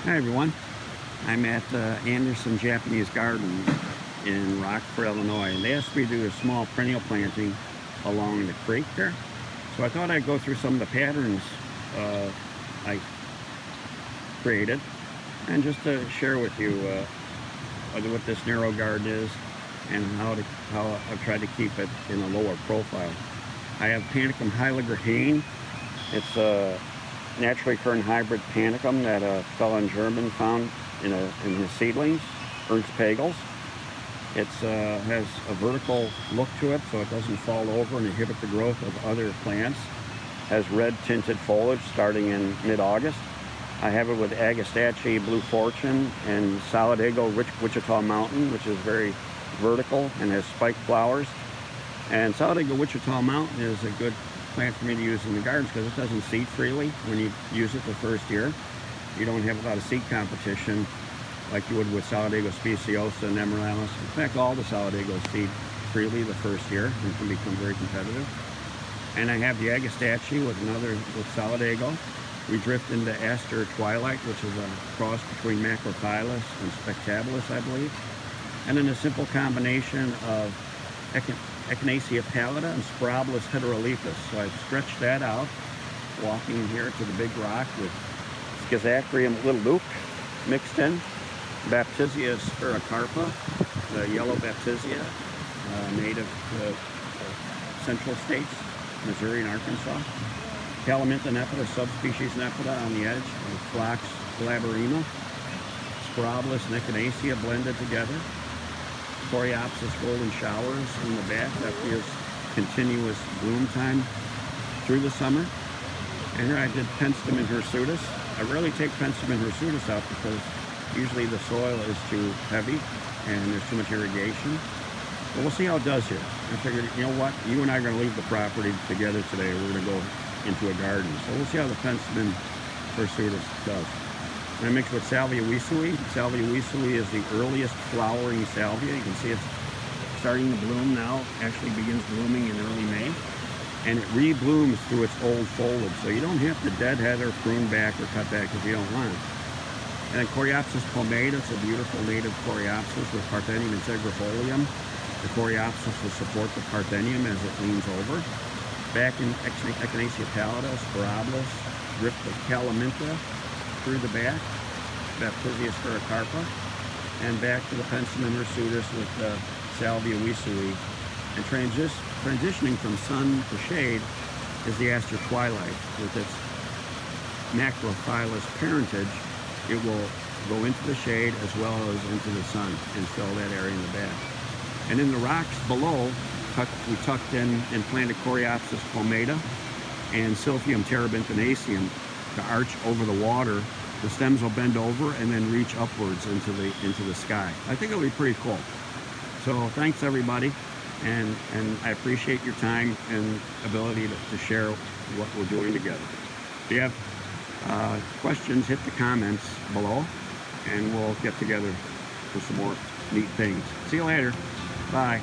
Hi everyone, I'm at Anderson Japanese Garden in Rockford, Illinois, and they asked me to do a small perennial planting along the creek there. So I thought I'd go through some of the patterns I created and just to share with you what this narrow garden is and how I've tried to keep it in a lower profile. I have Panicum hyligerhane. It's a naturally occurring hybrid panicum that a fellow in German found in his seedlings, Ernst Pagels. It has a vertical look to it, so it doesn't fall over and inhibit the growth of other plants. Has red tinted foliage starting in mid-August. I have it with Agastache Blue Fortune and Solidago Wichita Mountain, which is very vertical and has spiked flowers. And Solidago Wichita Mountain is a good plant for me to use in the gardens because it doesn't seed freely when you use it the first year. You don't have a lot of seed competition like you would with Solidago speciosa and Emeralus. In fact, all the Solidagos seed freely the first year and can become very competitive. And I have the Agastache with Solidago. We drift into Aster Twilight, which is a cross between Macrophyllus and Spectabilis, I believe. And then a simple combination of Echinacea pallida and Sporobolus heterolepis. So I've stretched that out, walking here to the big rock with Schizachyrium little Luke mixed in, Baptisia sphaerocarpa, the yellow Baptisia, native to central states, Missouri and Arkansas. Calamintha nepeta, subspecies nepeta on the edge, with Phlox glaberrima, Sporobolus and Echinacea blended together. Coreopsis golden showers in the back. That gives continuous bloom time through the summer. And here I did Penstemon hirsutus. I rarely take Penstemon hirsutus out because usually the soil is too heavy and there's too much irrigation. But we'll see how it does here. I figured, you know what, you and I are going to leave the property together today. We're going to go into a garden. So we'll see how the Penstemon hirsutus does. And I mixed with Salvia wheesui. Salvia wheesui is the earliest flowering salvia. You can see it's starting to bloom now. Actually begins blooming in early May. And it reblooms through its old foliage. So you don't have to deadhead or prune back or cut back if you don't want it. And then Coreopsis pomata. It's a beautiful native Coreopsis with Parthenium integrifolium. The Coreopsis will support the Parthenium as it leans over. Back in Echinacea pallida, Sporobolus, drift of Calamintha through the back, Baptisia sphaerocarpa, and back to the Penstemon hirsutus with Salvia wheesui. And transitioning from sun to shade is the Aster Twilight. With its Macrophyllus parentage, it will go into the shade as well as into the sun and fill that area in the back. And in the rocks below, we tucked in and planted Coreopsis pomata and Silphium terebinthinaceum to arch over the water. The stems will bend over and then reach upwards into the sky. I think it'll be pretty cool. So thanks everybody, and I appreciate your time and ability to share what we're doing together. If you have questions, hit the comments below and we'll get together for some more neat things. See you later. Bye.